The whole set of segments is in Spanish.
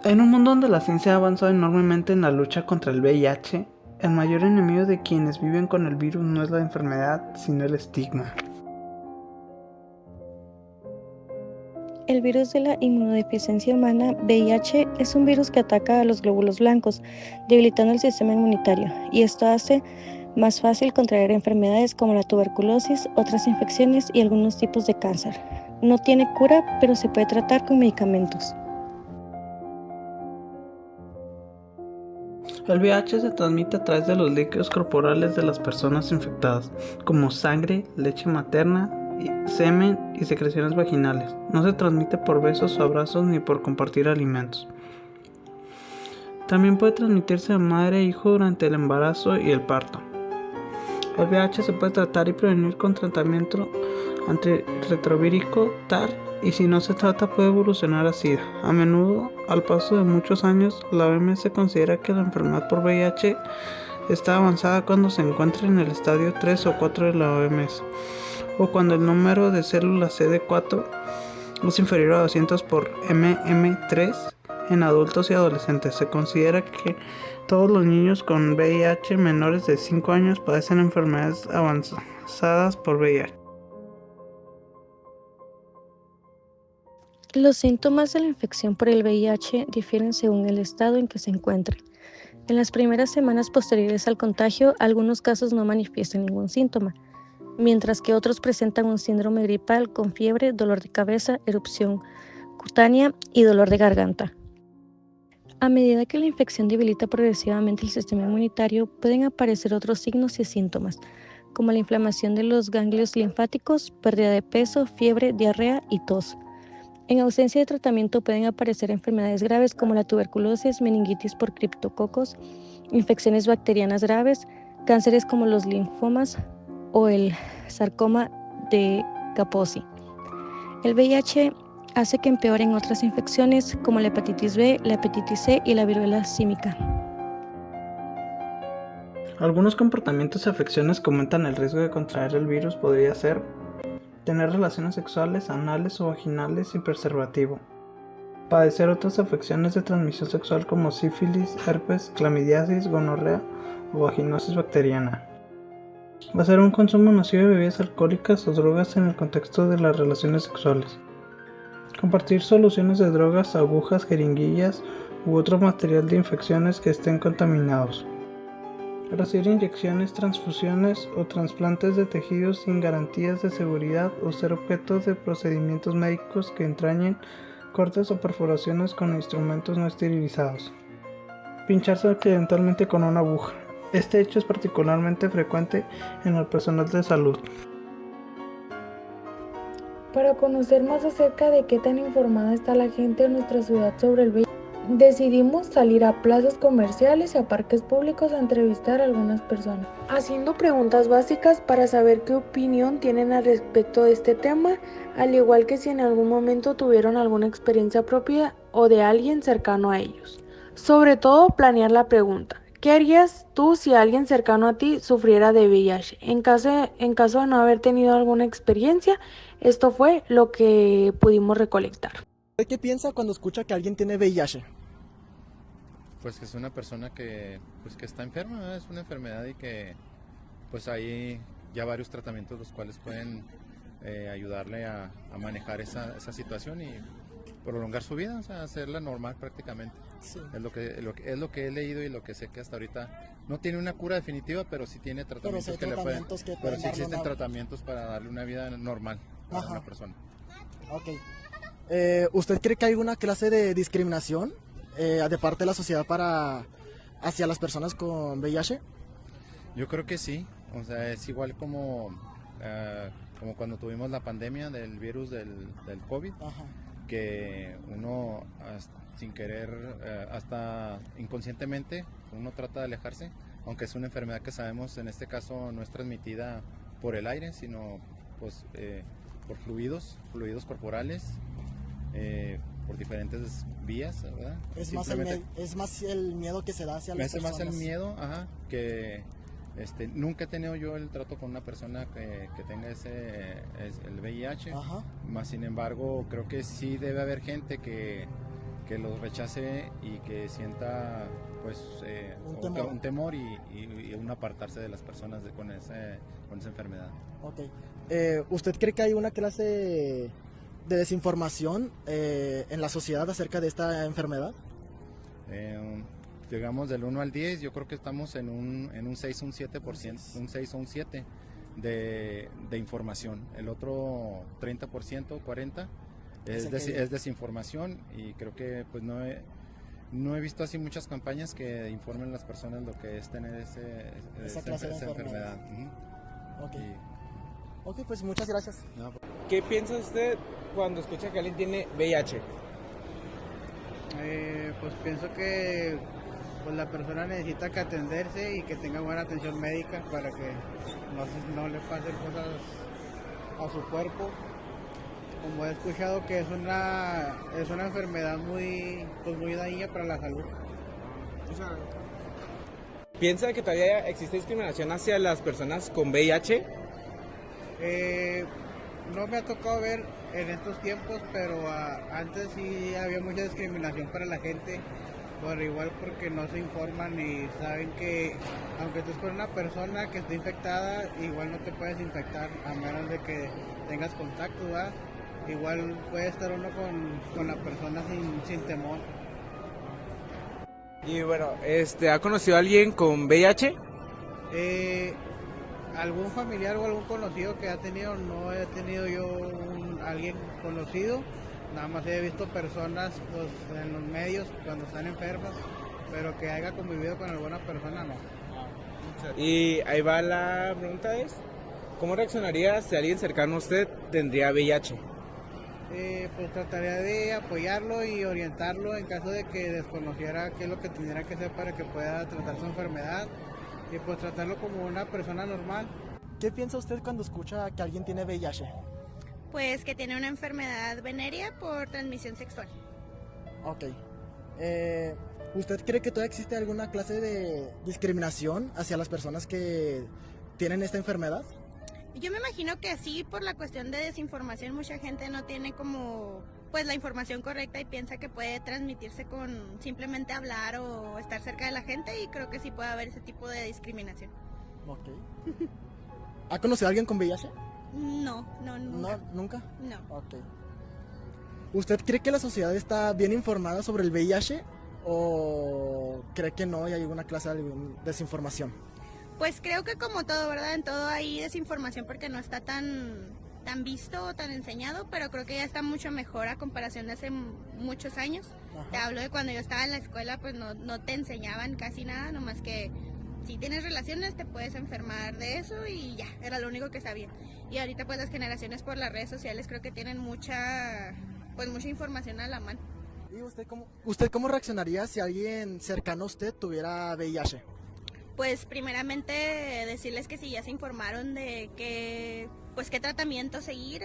En un mundo donde la ciencia ha avanzado enormemente en la lucha contra el VIH, el mayor enemigo de quienes viven con el virus no es la enfermedad, sino el estigma. El virus de la inmunodeficiencia humana, VIH, es un virus que ataca a los glóbulos blancos, debilitando el sistema inmunitario, y esto hace más fácil contraer enfermedades como la tuberculosis, otras infecciones y algunos tipos de cáncer. No tiene cura, pero se puede tratar con medicamentos. El VIH se transmite a través de los líquidos corporales de las personas infectadas, como sangre, leche materna, semen y secreciones vaginales. No se transmite por besos o abrazos ni por compartir alimentos. También puede transmitirse de madre a hijo durante el embarazo y el parto. El VIH se puede tratar y prevenir con tratamiento antirretrovírico TAR, y si no se trata puede evolucionar a SIDA. A menudo, al paso de muchos años, la OMS considera que la enfermedad por VIH está avanzada cuando se encuentra en el estadio 3 o 4 de la OMS, o cuando el número de células CD4 es inferior a 200 por MM3 en adultos y adolescentes. Se considera que todos los niños con VIH menores de 5 años padecen enfermedades avanzadas por VIH. Los síntomas de la infección por el VIH difieren según el estado en que se encuentre. En las primeras semanas posteriores al contagio, algunos casos no manifiestan ningún síntoma, mientras que otros presentan un síndrome gripal con fiebre, dolor de cabeza, erupción cutánea y dolor de garganta. A medida que la infección debilita progresivamente el sistema inmunitario, pueden aparecer otros signos y síntomas, como la inflamación de los ganglios linfáticos, pérdida de peso, fiebre, diarrea y tos. En ausencia de tratamiento pueden aparecer enfermedades graves como la tuberculosis, meningitis por criptococos, infecciones bacterianas graves, cánceres como los linfomas o el sarcoma de Kaposi. El VIH hace que empeoren otras infecciones como la hepatitis B, la hepatitis C y la viruela símica. Algunos comportamientos y afecciones que aumentan el riesgo de contraer el virus podría ser tener relaciones sexuales anales o vaginales sin preservativo, padecer otras afecciones de transmisión sexual como sífilis, herpes, clamidiasis, gonorrea o vaginosis bacteriana, hacer un consumo nocivo de bebidas alcohólicas o drogas en el contexto de las relaciones sexuales, compartir soluciones de drogas, agujas, jeringuillas u otro material de infecciones que estén contaminados, recibir inyecciones, transfusiones o trasplantes de tejidos sin garantías de seguridad o ser objeto de procedimientos médicos que entrañen cortes o perforaciones con instrumentos no esterilizados, pincharse accidentalmente con una aguja. Este hecho es particularmente frecuente en el personal de salud. Para conocer más acerca de qué tan informada está la gente en nuestra ciudad sobre el VIH, decidimos salir a plazas comerciales y a parques públicos a entrevistar a algunas personas, haciendo preguntas básicas para saber qué opinión tienen al respecto de este tema, al igual que si en algún momento tuvieron alguna experiencia propia o de alguien cercano a ellos. Sobre todo, planear la pregunta: ¿qué harías tú si alguien cercano a ti sufriera de VIH? En caso de no haber tenido alguna experiencia, esto fue lo que pudimos recolectar. ¿Qué piensa cuando escucha que alguien tiene VIH? Pues que es una persona que está enferma, ¿verdad? Es una enfermedad y que pues hay ya varios tratamientos los cuales pueden ayudarle a manejar esa situación y prolongar su vida, o sea, hacerla normal prácticamente. Sí. Es lo que he leído y lo que sé que hasta ahorita no tiene una cura definitiva, pero sí tiene tratamientos pero sí existen tratamientos para darle una vida normal a una persona. Ok. ¿Usted cree que hay alguna clase de discriminación de parte de la sociedad hacia las personas con VIH? Yo creo que sí, o sea, es igual como cuando tuvimos la pandemia del virus del COVID. Ajá. Que uno sin querer, hasta inconscientemente, uno trata de alejarse, aunque es una enfermedad que sabemos en este caso no es transmitida por el aire, sino pues por fluidos corporales, por diferentes vías, ¿verdad? Es más el miedo que se da hacia las personas. Es más el miedo, que nunca he tenido yo el trato con una persona que tenga el VIH, más sin embargo creo que sí debe haber gente que que los rechace y que sienta pues un temor y un apartarse de las personas con esa enfermedad. Okay. ¿Usted cree que hay una clase de desinformación en la sociedad acerca de esta enfermedad? Digamos del 1 al 10, yo creo que estamos en un 6 o un 7%, un 6 o un 7 de información. El otro 30%, 40% es desinformación, y creo que pues no he visto así muchas campañas que informen a las personas lo que es tener esa enfermedad. Okay. Ok, pues muchas gracias. ¿Qué piensa usted cuando escucha que alguien tiene VIH? Pues pienso que pues la persona necesita que atenderse y que tenga buena atención médica para que no le pasen cosas a su cuerpo. Como he escuchado que es una enfermedad muy dañina para la salud. ¿Piensa que todavía existe discriminación hacia las personas con VIH? No me ha tocado ver en estos tiempos, pero antes sí había mucha discriminación para la gente, por igual porque no se informan y saben que aunque estés con una persona que esté infectada, igual no te puedes infectar a menos de que tengas contacto, ¿verdad? Igual puede estar uno con la persona sin temor. Y bueno, ¿ha conocido a alguien con VIH? Algún familiar o algún conocido que ha tenido, no he tenido yo alguien conocido, nada más he visto personas pues, en los medios cuando están enfermas, pero que haya convivido con alguna persona no. Y ahí va la pregunta ¿cómo reaccionaría si alguien cercano a usted tendría VIH? Pues trataría de apoyarlo y orientarlo en caso de que desconociera qué es lo que tendría que hacer para que pueda tratar su enfermedad y pues tratarlo como una persona normal. ¿Qué piensa usted cuando escucha que alguien tiene VIH? Pues que tiene una enfermedad venérea por transmisión sexual. Ok. ¿Usted cree que todavía existe alguna clase de discriminación hacia las personas que tienen esta enfermedad? Yo me imagino que sí, por la cuestión de desinformación, mucha gente no tiene como pues la información correcta y piensa que puede transmitirse con simplemente hablar o estar cerca de la gente, y creo que sí puede haber ese tipo de discriminación. Ok. ¿Ha conocido a alguien con VIH? No, nunca. ¿No? ¿Nunca? No. Ok. ¿Usted cree que la sociedad está bien informada sobre el VIH o cree que no y hay alguna clase de desinformación? Pues creo que como todo, ¿verdad? En todo hay desinformación porque no está tan visto o tan enseñado, pero creo que ya está mucho mejor a comparación de hace muchos años. Ajá. Te hablo de cuando yo estaba en la escuela, pues no te enseñaban casi nada, nomás que si tienes relaciones te puedes enfermar de eso y ya, era lo único que sabían. Y ahorita pues las generaciones por las redes sociales creo que tienen mucha información a la mano. ¿Y usted cómo reaccionaría si alguien cercano a usted tuviera VIH? Pues primeramente decirles que si ya se informaron de qué tratamiento seguir,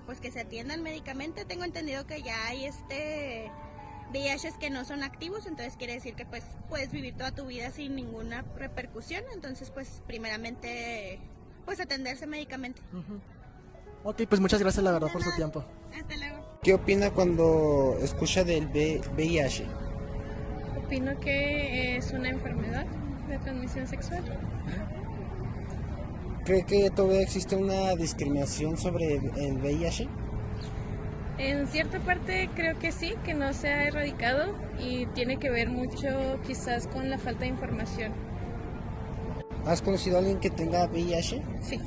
pues que se atiendan médicamente. Tengo entendido que ya hay VIHs que no son activos, entonces quiere decir que pues puedes vivir toda tu vida sin ninguna repercusión, entonces pues primeramente pues atenderse médicamente. Ok, pues muchas gracias la verdad por su tiempo. Hasta luego. ¿Qué opina cuando escucha del VIH? Opino que es una enfermedad de transmisión sexual. ¿Cree que todavía existe una discriminación sobre el VIH? En cierta parte creo que sí, que no se ha erradicado y tiene que ver mucho quizás con la falta de información. ¿Has conocido a alguien que tenga VIH? Sí.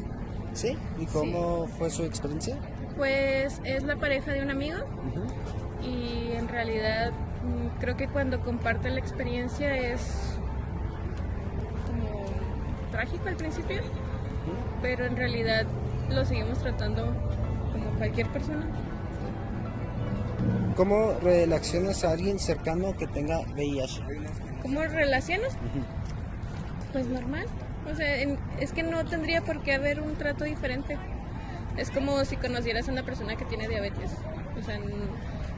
¿Sí? ¿Y cómo fue su experiencia? Pues es la pareja de un amigo y en realidad creo que cuando comparte la experiencia es como trágico al principio, pero en realidad lo seguimos tratando como cualquier persona. ¿Cómo relacionas a alguien cercano que tenga VIH? ¿Cómo relacionas? Pues normal. O sea, es que no tendría por qué haber un trato diferente. Es como si conocieras a una persona que tiene diabetes. O sea,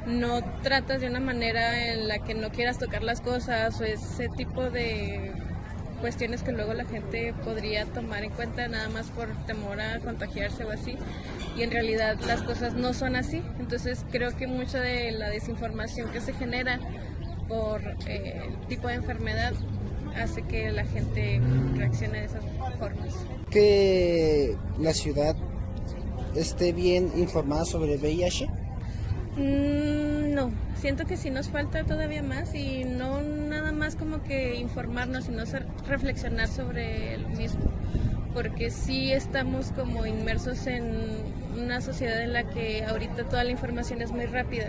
no tratas de una manera en la que no quieras tocar las cosas o ese tipo de cuestiones que luego la gente podría tomar en cuenta nada más por temor a contagiarse o así, y en realidad las cosas no son así. Entonces creo que mucha de la desinformación que se genera por el tipo de enfermedad hace que la gente reaccione de esas formas. Que la ciudad esté bien informada sobre el VIH. No, siento que sí nos falta todavía más, y no nada más como que informarnos, sino reflexionar sobre lo mismo, porque sí estamos como inmersos en una sociedad en la que ahorita toda la información es muy rápida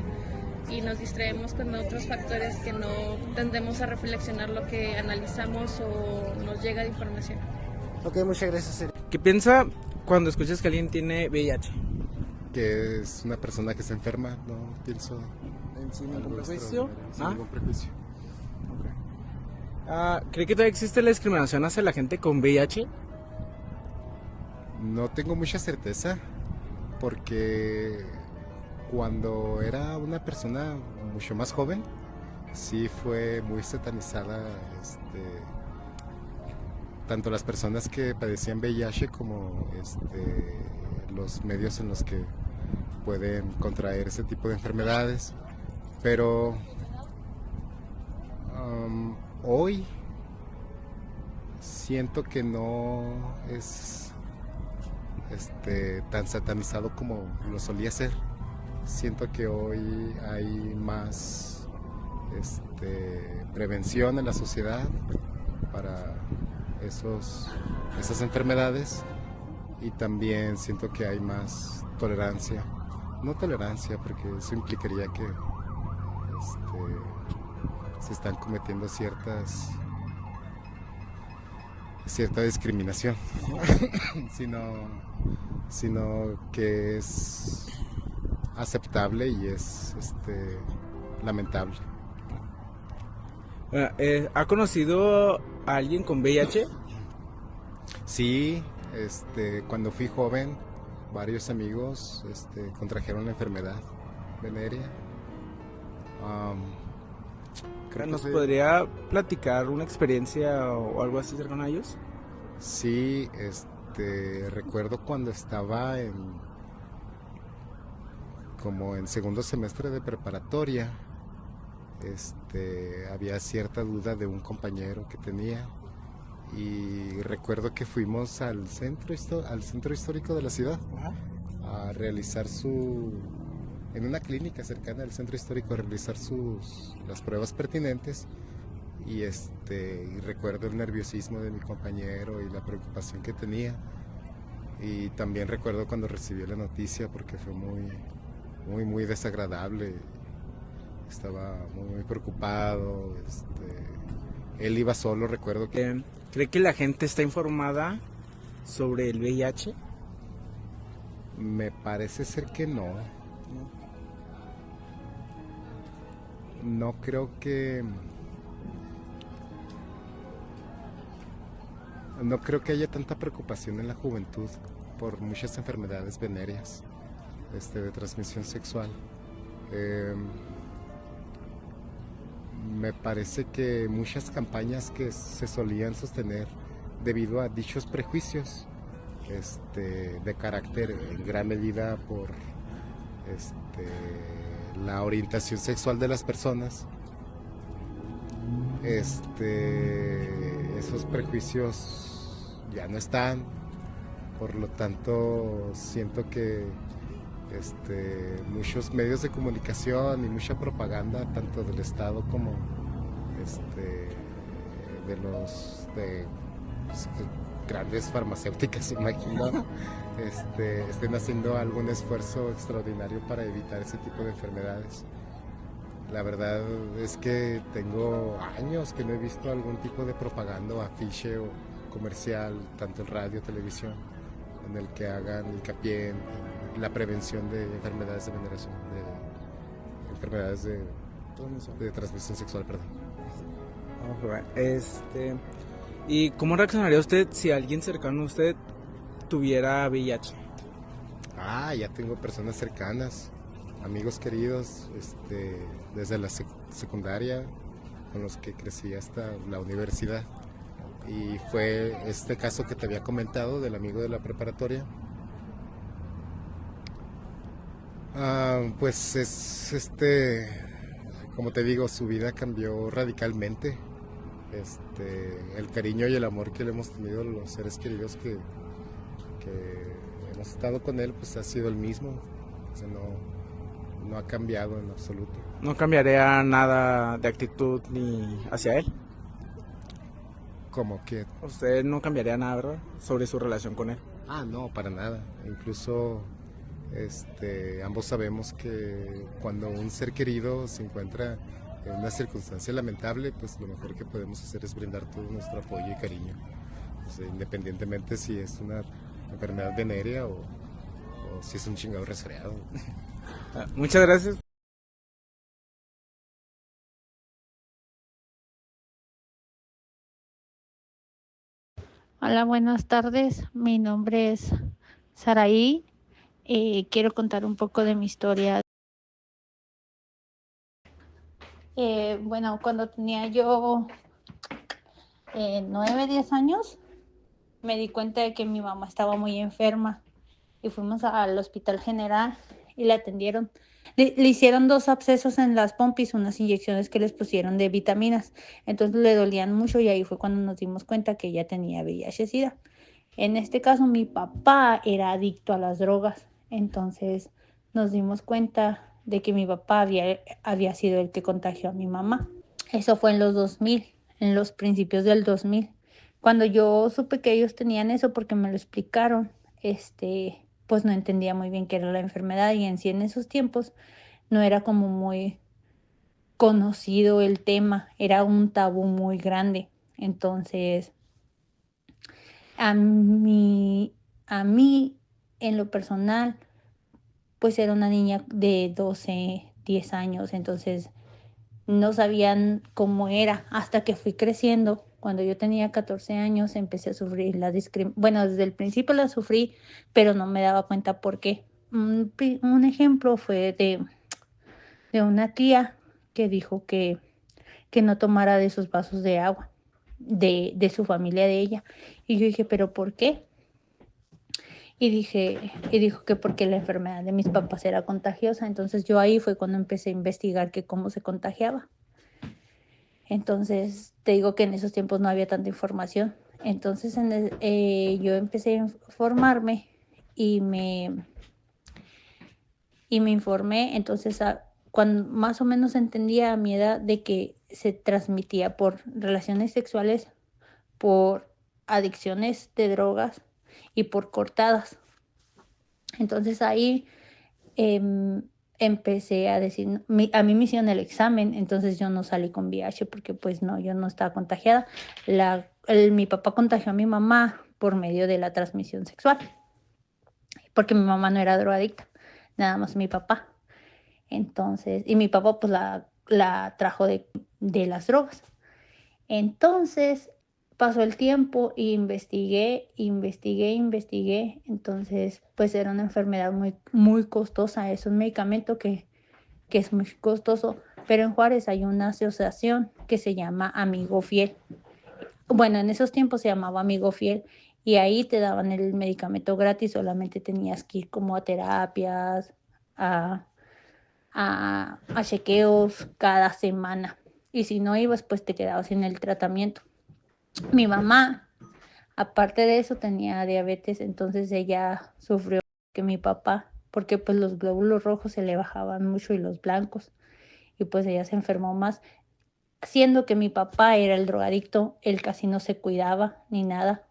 y nos distraemos con otros factores que no tendemos a reflexionar lo que analizamos o nos llega de información. Ok, muchas gracias. ¿Qué piensa cuando escuchas que alguien tiene VIH? Que es una persona que se enferma, no pienso sin ningún prejuicio. Sin ningún prejuicio. ¿Cree que todavía existe la discriminación hacia la gente con VIH? No tengo mucha certeza, porque cuando era una persona mucho más joven, sí fue muy satanizada, tanto las personas que padecían VIH como los medios en los que pueden contraer ese tipo de enfermedades. Pero hoy siento que no es tan satanizado como lo solía ser. Siento que hoy hay más prevención en la sociedad para esas enfermedades, y también siento que hay más tolerancia. No tolerancia, porque eso implicaría que se están cometiendo cierta discriminación, sino que es aceptable y es lamentable. ¿Ha conocido a alguien con VIH? Sí, cuando fui joven, varios amigos contrajeron la enfermedad venérea. ¿Nos podría platicar una experiencia o algo así cercano a ellos? Sí, recuerdo cuando estaba como en segundo semestre de preparatoria, había cierta duda de un compañero que tenía, y recuerdo que fuimos al centro histórico de la ciudad a realizar en una clínica cercana al centro histórico, a realizar las pruebas pertinentes, y recuerdo el nerviosismo de mi compañero y la preocupación que tenía, y también recuerdo cuando recibí la noticia, porque fue muy, muy desagradable. Estaba muy preocupado. Él iba solo, recuerdo que... ¿Cree que la gente está informada sobre el VIH? Me parece ser que no. No creo que... No creo que haya tanta preocupación en la juventud por muchas enfermedades venéreas de transmisión sexual. Me parece que muchas campañas que se solían sostener debido a dichos prejuicios de carácter en gran medida por la orientación sexual de las personas, esos prejuicios ya no están. Por lo tanto, siento que muchos medios de comunicación y mucha propaganda, tanto del Estado como de grandes farmacéuticas, imagino, estén haciendo algún esfuerzo extraordinario para evitar ese tipo de enfermedades. La verdad es que tengo años que no he visto algún tipo de propaganda o afiche o comercial, tanto en radio, televisión, en el que hagan hincapié en la prevención de enfermedades de veneración, de enfermedades de transmisión sexual, perdón. ¿Y cómo reaccionaría usted si alguien cercano a usted tuviera VIH? Ya tengo personas cercanas, amigos queridos, desde la secundaria, con los que crecí hasta la universidad. y fue este caso que te había comentado del amigo de la preparatoria. Pues es como te digo, su vida cambió radicalmente. El cariño y el amor que le hemos tenido los seres queridos que hemos estado con él, pues ha sido el mismo. O sea, no ha cambiado en absoluto. No cambiaría nada de actitud ni hacia él. ¿Cómo que? Usted no cambiaría nada, ¿verdad? Sobre su relación con él. No, para nada. Incluso ambos sabemos que cuando un ser querido se encuentra en una circunstancia lamentable, pues lo mejor que podemos hacer es brindar todo nuestro apoyo y cariño. Independientemente si es una enfermedad venérea o si es un chingado resfriado. Muchas gracias. Hola, buenas tardes. Mi nombre es Saraí. Quiero contar un poco de mi historia. Bueno, cuando tenía yo 9, 10 años, me di cuenta de que mi mamá estaba muy enferma y fuimos al Hospital General y la atendieron. Le hicieron 2 abscesos en las pompis, unas inyecciones que les pusieron de vitaminas. Entonces le dolían mucho y ahí fue cuando nos dimos cuenta que ella tenía VIH-Sida. En este caso, mi papá era adicto a las drogas. Entonces nos dimos cuenta de que mi papá había sido el que contagió a mi mamá. Eso fue en los 2000, en los principios del 2000. Cuando yo supe que ellos tenían eso, porque me lo explicaron, pues no entendía muy bien qué era la enfermedad y en sí en esos tiempos no era como muy conocido el tema, era un tabú muy grande. Entonces, a mí en lo personal, pues era una niña de 12, 10 años, entonces no sabían cómo era hasta que fui creciendo. Cuando yo tenía 14 años empecé a sufrir la discriminación. Bueno, desde el principio la sufrí, pero no me daba cuenta por qué. Un ejemplo fue de una tía que dijo que no tomara de esos vasos de agua de su familia, de ella. Y yo dije, ¿pero por qué? Y dijo que porque la enfermedad de mis papás era contagiosa. Entonces yo ahí fue cuando empecé a investigar que cómo se contagiaba. Entonces te digo que en esos tiempos no había tanta información. Entonces yo empecé a informarme y me informé. Entonces cuando más o menos entendía a mi edad de que se transmitía por relaciones sexuales, por adicciones de drogas y por cortadas. Entonces ahí empecé a decir, a mí me hicieron el examen, entonces yo no salí con VIH porque pues no, yo no estaba contagiada. Mi papá contagió a mi mamá por medio de la transmisión sexual, porque mi mamá no era drogadicta, nada más mi papá. Entonces, y mi papá pues la trajo de las drogas. Entonces pasó el tiempo y investigué. Entonces, pues era una enfermedad muy, muy costosa. Es un medicamento que es muy costoso. Pero en Juárez hay una asociación que se llama Amigo Fiel. Bueno, en esos tiempos se llamaba Amigo Fiel. Y ahí te daban el medicamento gratis. Solamente tenías que ir como a terapias, a chequeos cada semana. Y si no ibas, pues te quedabas sin el tratamiento. Mi mamá, aparte de eso, tenía diabetes, entonces ella sufrió que mi papá, porque pues los glóbulos rojos se le bajaban mucho y los blancos, y pues ella se enfermó más. Siendo que mi papá era el drogadicto, él casi no se cuidaba ni nada,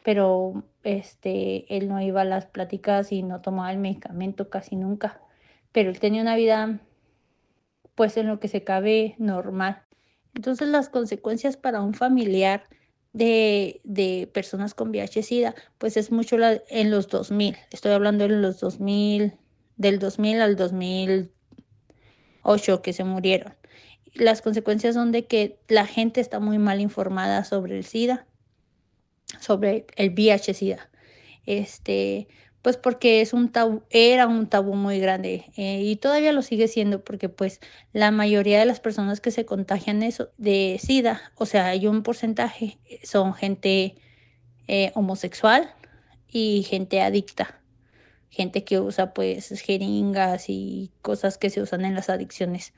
pero él no iba a las pláticas y no tomaba el medicamento casi nunca, pero él tenía una vida pues en lo que se cabe normal. Entonces las consecuencias para un familiar de personas con VIH-Sida, pues es mucho en los 2000. Estoy hablando en los 2000, del 2000 al 2008 que se murieron. Las consecuencias son de que la gente está muy mal informada sobre el SIDA, sobre el VIH-Sida. pues porque es un tabú, era un tabú muy grande, y todavía lo sigue siendo porque pues la mayoría de las personas que se contagian eso de SIDA, o sea, hay un porcentaje, son gente homosexual y gente adicta, gente que usa pues jeringas y cosas que se usan en las adicciones.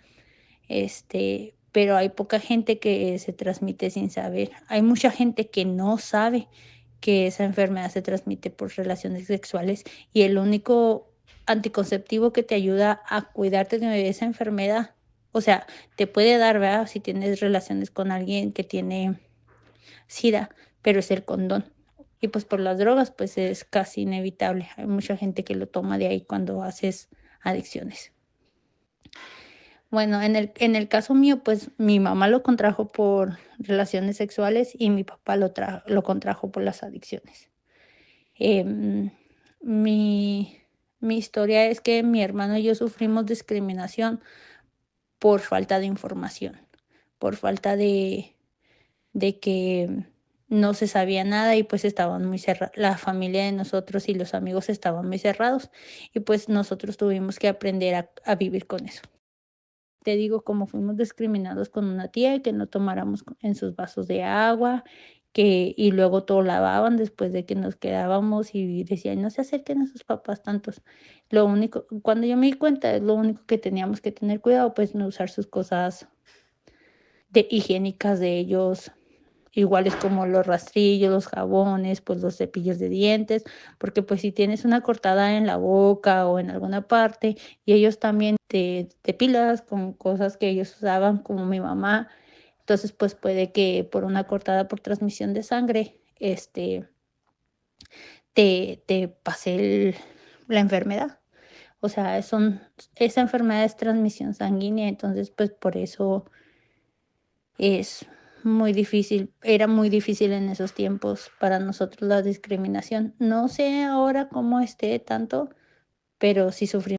Pero hay poca gente que se transmite sin saber. Hay mucha gente que no sabe que esa enfermedad se transmite por relaciones sexuales y el único anticonceptivo que te ayuda a cuidarte de esa enfermedad, o sea, te puede dar, ¿verdad? Si tienes relaciones con alguien que tiene SIDA, pero es el condón. Y pues por las drogas, pues es casi inevitable. Hay mucha gente que lo toma de ahí cuando haces adicciones. Bueno, en el caso mío, pues mi mamá lo contrajo por relaciones sexuales y mi papá lo contrajo por las adicciones. Em, mi, mi historia es que mi hermano y yo sufrimos discriminación por falta de información, por falta de que no se sabía nada y pues estaban muy cerrados, la familia de nosotros y los amigos estaban muy cerrados y pues nosotros tuvimos que aprender a vivir con eso. Te digo, como fuimos discriminados con una tía que no tomáramos en sus vasos de agua, y luego todo lavaban después de que nos quedábamos y decían, no se acerquen a sus papás tantos. Lo único, cuando yo me di cuenta, es lo único que teníamos que tener cuidado, pues no usar sus cosas higiénicas de ellos, iguales como los rastrillos, los jabones, pues los cepillos de dientes, porque pues si tienes una cortada en la boca o en alguna parte y ellos también te pilas con cosas que ellos usaban, como mi mamá, entonces pues puede que por una cortada por transmisión de sangre, te pase la enfermedad. O sea, esa enfermedad es transmisión sanguínea, entonces pues por eso es muy difícil, era muy difícil en esos tiempos para nosotros la discriminación. No sé ahora cómo esté tanto, pero sí sufrimos.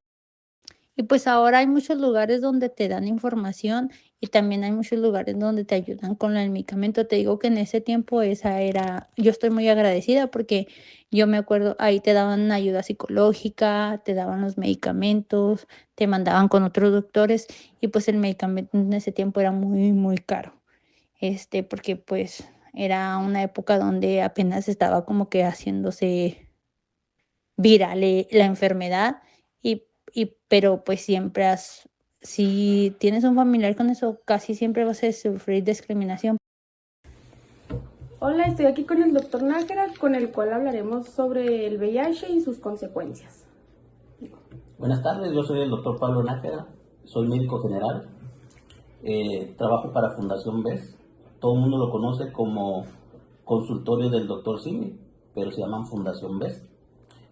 Y pues ahora hay muchos lugares donde te dan información y también hay muchos lugares donde te ayudan con el medicamento. Te digo que en ese tiempo yo estoy muy agradecida porque yo me acuerdo, ahí te daban ayuda psicológica, te daban los medicamentos, te mandaban con otros doctores y pues el medicamento en ese tiempo era muy, muy caro. Porque pues era una época donde apenas estaba como que haciéndose viral la enfermedad pero pues si tienes un familiar con eso, casi siempre vas a sufrir discriminación. Hola, estoy aquí con el doctor Nájera, con el cual hablaremos sobre el VIH y sus consecuencias. Buenas tardes, yo soy el doctor Pablo Nájera, soy médico general, trabajo para Fundación BES. Todo el mundo lo conoce como consultorio del doctor Simi, pero se llaman Fundación BES.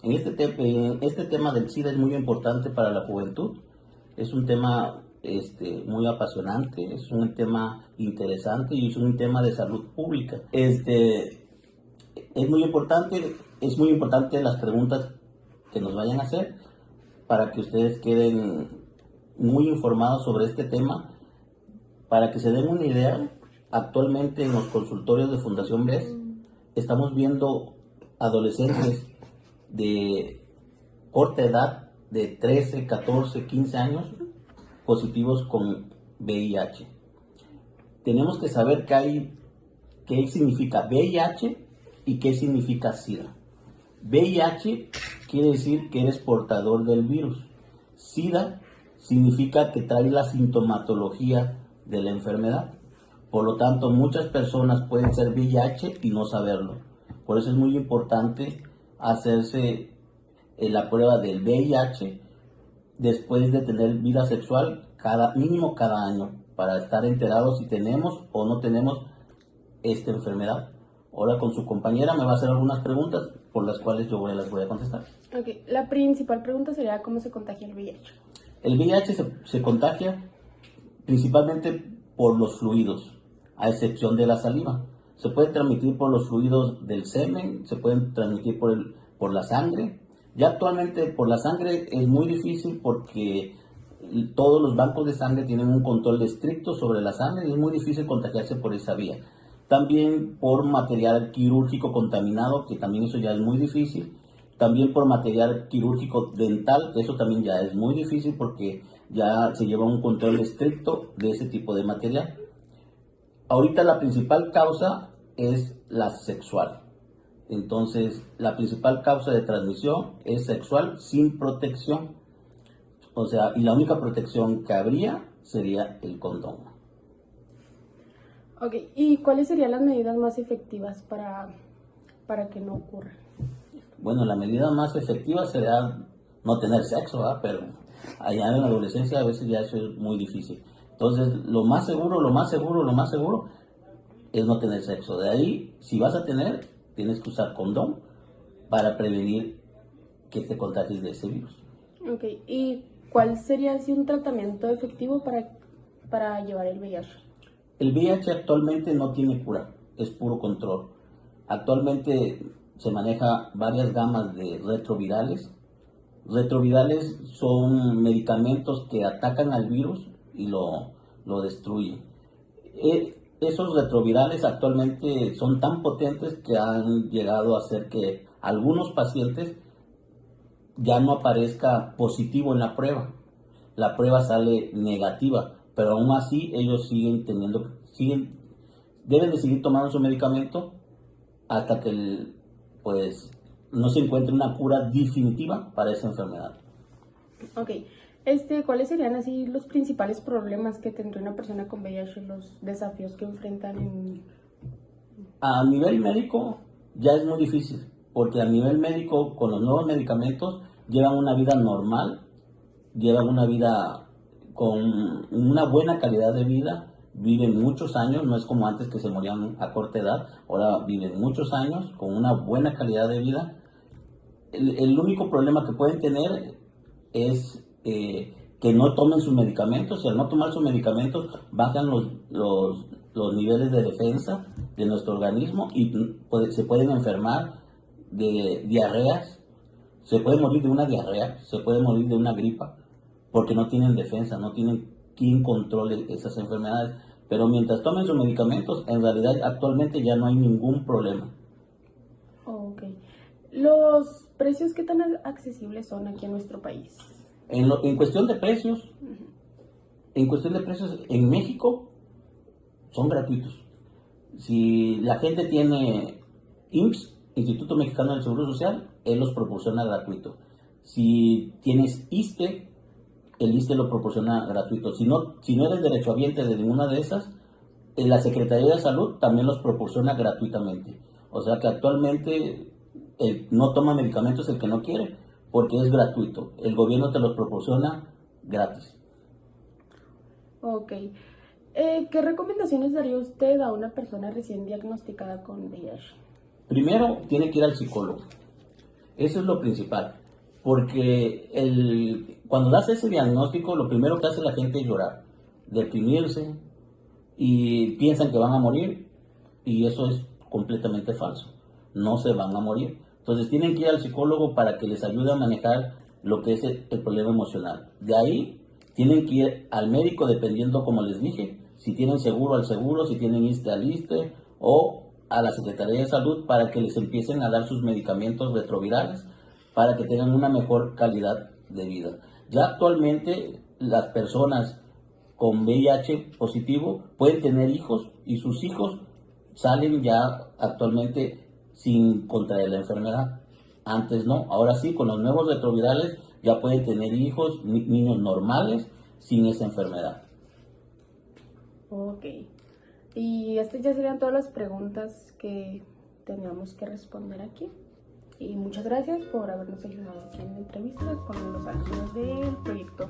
Este tema del SIDA es muy importante para la juventud, es un tema muy apasionante, es un tema interesante y es un tema de salud pública. Es muy importante las preguntas que nos vayan a hacer para que ustedes queden muy informados sobre este tema, para que se den una idea. Actualmente en los consultorios de Fundación BES estamos viendo adolescentes de corta edad, de 13, 14, 15 años, positivos con VIH. Tenemos que saber qué significa VIH y qué significa SIDA. VIH quiere decir que eres portador del virus. SIDA significa que trae la sintomatología de la enfermedad. Por lo tanto, muchas personas pueden ser VIH y no saberlo. Por eso es muy importante hacerse la prueba del VIH después de tener vida sexual mínimo cada año, para estar enterados si tenemos o no tenemos esta enfermedad. Ahora con su compañera me va a hacer algunas preguntas por las cuales yo las voy a contestar. Okay. La principal pregunta sería ¿cómo se contagia el VIH? El VIH se contagia principalmente por los fluidos, a excepción de la saliva. Se puede transmitir por los fluidos del semen, se pueden transmitir por la sangre. Ya actualmente por la sangre es muy difícil porque todos los bancos de sangre tienen un control estricto sobre la sangre y es muy difícil contagiarse por esa vía. También por material quirúrgico contaminado, que también eso ya es muy difícil. También por material quirúrgico dental, que eso también ya es muy difícil porque ya se lleva un control estricto de ese tipo de material. Ahorita la principal causa es la sexual. Entonces, la principal causa de transmisión es sexual sin protección. O sea, y la única protección que habría sería el condón. Ok, ¿y cuáles serían las medidas más efectivas para que no ocurra? Bueno, la medida más efectiva sería no tener sexo, ¿verdad? Pero allá en la adolescencia a veces ya eso es muy difícil. Entonces, lo más seguro es no tener sexo. De ahí, si vas a tener, tienes que usar condón para prevenir que te contagies de ese virus. Ok, ¿y cuál sería así un tratamiento efectivo para llevar el VIH? El VIH actualmente no tiene cura, es puro control. Actualmente se maneja varias gamas de retrovirales. Retrovirales son medicamentos que atacan al virus y lo destruyen. Esos retrovirales actualmente son tan potentes que han llegado a hacer que algunos pacientes ya no aparezca positivo en la prueba. La prueba sale negativa, pero aún así ellos deben de seguir tomando su medicamento hasta que no se encuentre una cura definitiva para esa enfermedad. Ok, ¿cuáles serían así los principales problemas que tendría una persona con VIH, los desafíos que enfrentan A nivel médico ya es muy difícil, porque a nivel médico con los nuevos medicamentos llevan una vida normal, llevan una vida con una buena calidad de vida, viven muchos años, no es como antes que se morían a corta edad, ahora viven muchos años con una buena calidad de vida. El único problema que pueden tener es que no tomen sus medicamentos, y al no tomar sus medicamentos bajan los niveles de defensa de nuestro organismo y se pueden enfermar de diarreas, se puede morir de una diarrea, se puede morir de una gripa, porque no tienen defensa, no tienen quien controle esas enfermedades. Pero mientras tomen sus medicamentos, en realidad actualmente ya no hay ningún problema. Ok. ¿Los precios qué tan accesibles son aquí en nuestro país? En cuestión de precios, en México son gratuitos. Si la gente tiene IMSS, Instituto Mexicano del Seguro Social, él los proporciona gratuito. Si tienes ISSSTE, el ISSSTE lo proporciona gratuito. Si no eres derechohabiente de ninguna de esas, la Secretaría de Salud también los proporciona gratuitamente. O sea que actualmente el no toma medicamentos el que no quiere, porque es gratuito. El gobierno te los proporciona gratis. Ok. ¿Qué recomendaciones daría usted a una persona recién diagnosticada con VIH? Primero, tiene que ir al psicólogo. Eso es lo principal. Porque cuando das ese diagnóstico, lo primero que hace la gente es llorar, deprimirse, y piensan que van a morir, y eso es completamente falso. No se van a morir. Entonces tienen que ir al psicólogo para que les ayude a manejar lo que es el problema emocional. De ahí tienen que ir al médico dependiendo, como les dije, si tienen seguro al seguro, si tienen ISSSTE al ISSSTE, o a la Secretaría de Salud para que les empiecen a dar sus medicamentos retrovirales para que tengan una mejor calidad de vida. Ya actualmente las personas con VIH positivo pueden tener hijos y sus hijos salen ya actualmente sin contraer la enfermedad. Antes no, ahora sí, con los nuevos retrovirales ya pueden tener hijos, niños normales sin esa enfermedad. Ok. Y estas ya serían todas las preguntas que teníamos que responder aquí. Y muchas gracias por habernos ayudado aquí en la entrevista con los alumnos del proyecto.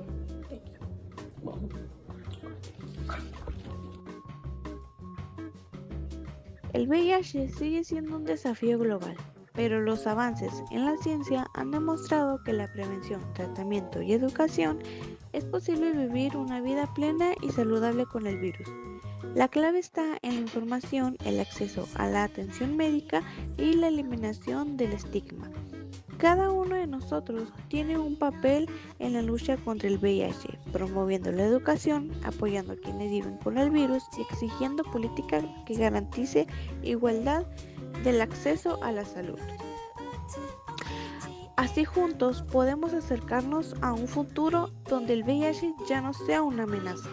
El VIH sigue siendo un desafío global, pero los avances en la ciencia han demostrado que la prevención, tratamiento y educación es posible vivir una vida plena y saludable con el virus. La clave está en la información, el acceso a la atención médica y la eliminación del estigma. Cada uno de nosotros tiene un papel en la lucha contra el VIH, promoviendo la educación, apoyando a quienes viven con el virus y exigiendo política que garantice igualdad del acceso a la salud. Así juntos podemos acercarnos a un futuro donde el VIH ya no sea una amenaza.